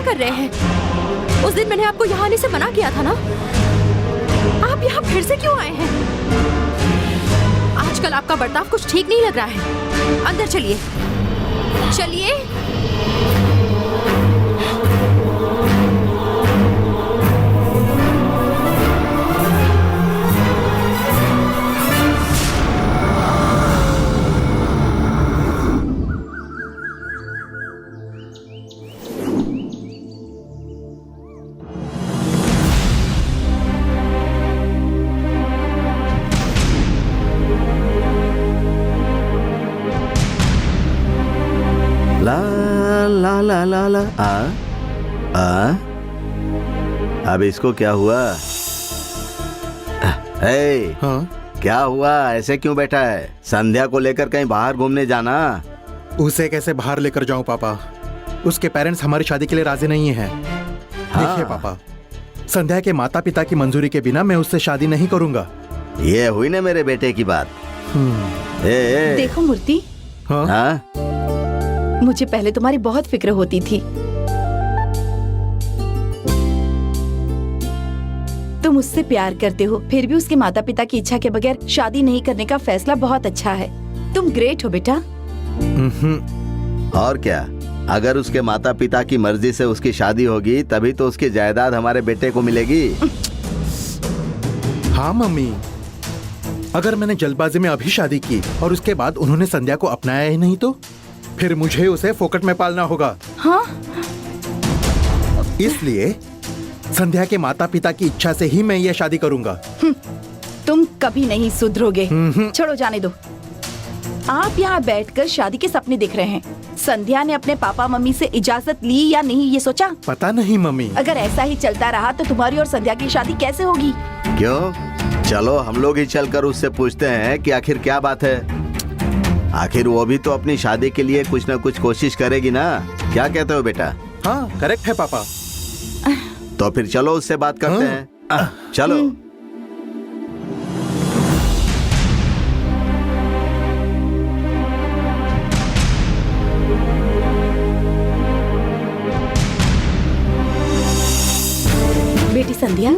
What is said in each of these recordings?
कर रहे हैं? उस दिन मैंने आपको यहाँ आने से मना किया था ना। आप यहाँ फिर से क्यों आए हैं? आजकल आपका बर्ताव कुछ ठीक नहीं लग रहा है। अंदर चलिए, चलिए। ला अब इसको क्या हुआ? हाँ? क्या हुआ? ऐसे क्यों बैठा है? संध्या को लेकर कहीं बाहर घूमने जाना। उसे कैसे बाहर लेकर जाऊं पापा? उसके पेरेंट्स हमारी शादी के लिए राजी नहीं हैं। देखिए पापा, संध्या के माता पिता की मंजूरी के बिना मैं उससे शादी नहीं करूंगा। ये हुई ना मेरे बेटे की बात। देखो मूर्ति, हाँ? मुझे पहले तुम्हारी बहुत फिक्र होती थी। तुम उससे प्यार करते हो, फिर भी उसके माता पिता की इच्छा के बगैर शादी नहीं करने का फैसला बहुत अच्छा है। तुम ग्रेट हो बेटा। और क्या, अगर उसके माता पिता की मर्जी से उसकी शादी होगी तभी तो उसकी जायदाद हमारे बेटे को मिलेगी। हाँ मम्मी, अगर मैंने जल्दबाजी में अभी शादी की और उसके बाद उन्होंने संध्या को अपनाया ही नहीं तो फिर मुझे उसे फोकट में पालना होगा। हाँ? इसलिए संध्या के माता पिता की इच्छा से ही मैं ये शादी करूंगा। तुम कभी नहीं सुधरोगे। छोड़ो, जाने दो। आप यहाँ बैठकर शादी के सपने देख रहे हैं। संध्या ने अपने पापा मम्मी से इजाजत ली या नहीं ये सोचा? पता नहीं मम्मी। अगर ऐसा ही चलता रहा तो तुम्हारी और संध्या की शादी कैसे होगी? क्यों? चलो हम लोग ही चलकर उससे पूछते हैं कि आखिर क्या बात है। आखिर वो भी तो अपनी शादी के लिए कुछ न कुछ कोशिश करेगी ना। क्या कहते हो बेटा? हाँ करेक्ट है पापा। तो फिर चलो उससे बात करते हैं। चलो। बेटी संध्या,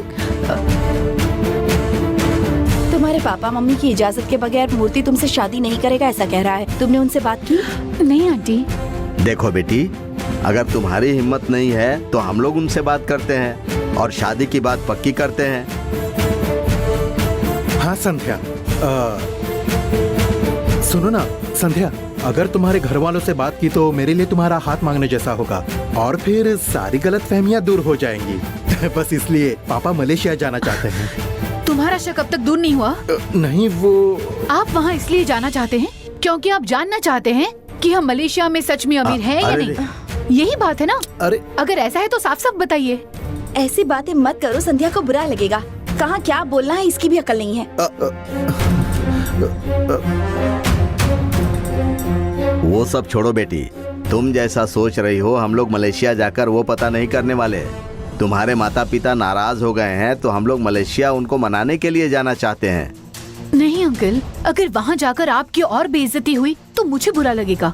तुम्हारे पापा मम्मी की इजाजत के बगैर मूर्ति तुमसे शादी नहीं करेगा ऐसा कह रहा है। तुमने उनसे बात की? नहीं आंटी। देखो बेटी, अगर तुम्हारी हिम्मत नहीं है तो हम लोग उनसे बात करते हैं और शादी की बात पक्की करते हैं। हाँ संध्या, सुनो ना संध्या, अगर तुम्हारे घर वालों से बात की तो मेरे लिए तुम्हारा हाथ मांगने जैसा होगा और फिर सारी गलतफहमियां दूर हो जाएंगी। बस इसलिए पापा मलेशिया जाना चाहते हैं। तुम्हारा शक अब तक दूर नहीं हुआ? नहीं, वो आप वहाँ इसलिए जाना चाहते हैं क्योंकि आप जानना चाहते हैं कि हम मलेशिया में सच में अमीर हैं या नहीं। यही बात है ना? अरे अगर ऐसा है तो साफ साफ बताइए। ऐसी बातें मत करो, संध्या को बुरा लगेगा। कहाँ क्या बोलना है इसकी भी अकल नहीं है। वो सब छोड़ो बेटी, तुम जैसा सोच रही हो हम लोग मलेशिया जाकर वो पता नहीं करने वाले। तुम्हारे माता पिता नाराज हो गए हैं तो हम लोग मलेशिया उनको मनाने के लिए जाना चाहते हैं। नहीं अंकल, अगर वहाँ जाकर आपकी और बेइज्जती हुई तो मुझे बुरा लगेगा।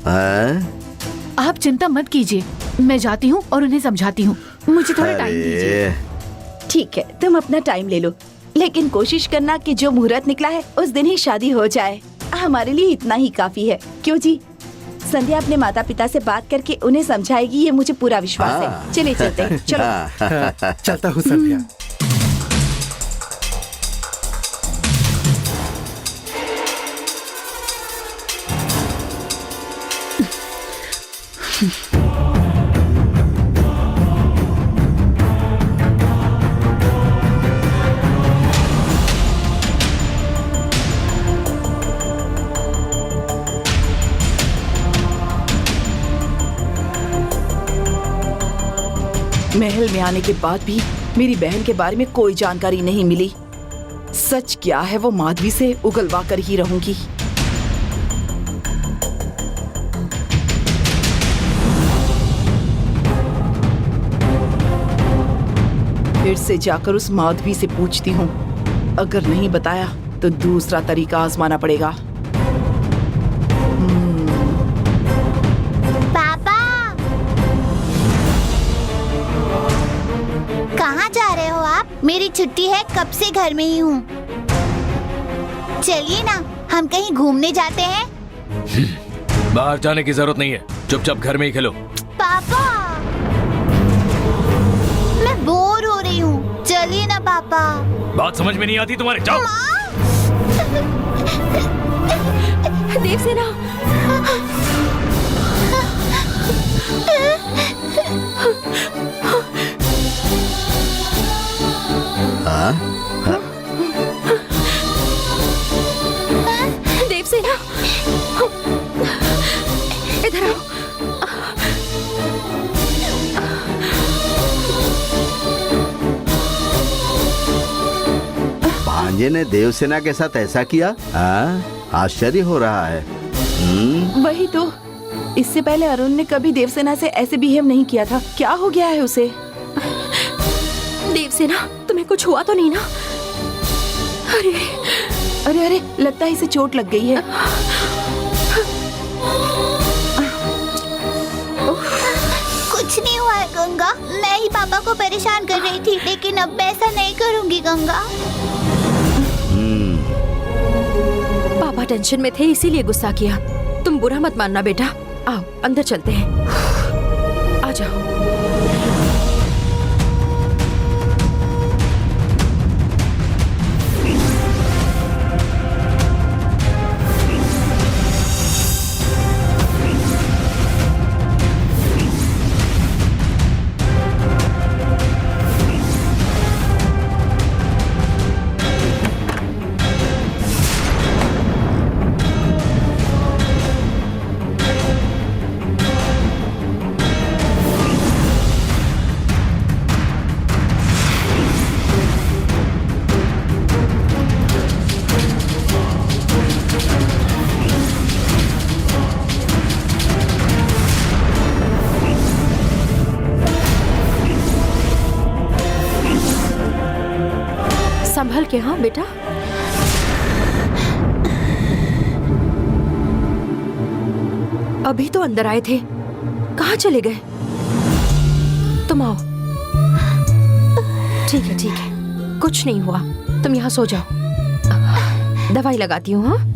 आप चिंता मत कीजिए, मैं जाती हूँ और उन्हें समझाती हूँ। मुझे थोड़ा टाइम दीजिए। ठीक है, तुम अपना टाइम ले लो, लेकिन कोशिश करना कि जो मुहूर्त निकला है उस दिन ही शादी हो जाए। हमारे लिए इतना ही काफी है। क्यों जी? संध्या अपने माता पिता से बात करके उन्हें समझाएगी, ये मुझे पूरा विश्वास है। चलिए चलते हैं, चलो। चलता हूँ संध्या। महल में आने के बाद भी मेरी बहन के बारे में कोई जानकारी नहीं मिली। सच क्या है वो माधवी से उगलवा कर ही रहूंगी। फिर से जाकर उस माधवी से पूछती हूँ। अगर नहीं बताया तो दूसरा तरीका आजमाना पड़ेगा। पापा छुट्टी है, कब से घर में ही हूँ। चलिए ना, हम कहीं घूमने जाते हैं। बाहर जाने की जरूरत नहीं है, चुपचाप घर में ही खेलो। पापा, मैं बोर हो रही हूँ, चलिए ना पापा। बात समझ में नहीं आती तुम्हारे, जाओ। देवसेना, हाँ? देवसेना, इधर आओ। भांजे ने देवसेना के साथ ऐसा किया? हाँ? आश्चर्य हो रहा है। वही तो, इससे पहले अरुण ने कभी देवसेना से ऐसे बिहेव नहीं किया था। क्या हो गया है उसे? देवसेना, तुम्हें कुछ हुआ तो नहीं ना? अरे अरे अरे, लगता है इसे चोट लग गई है। कुछ नहीं हुआ है गंगा, मैं ही पापा को परेशान कर रही थी, लेकिन अब मैं ऐसा नहीं करूँगी गंगा। पापा टेंशन में थे इसीलिए गुस्सा किया। तुम बुरा मत मानना बेटा, आओ अंदर चलते हैं। आ जाओ। संभल के, हाँ बेटा। अभी तो अंदर आए थे, कहाँ चले गए? तुम आओ। ठीक है, कुछ नहीं हुआ, तुम यहाँ सो जाओ। दवाई लगाती हूँ। हाँ।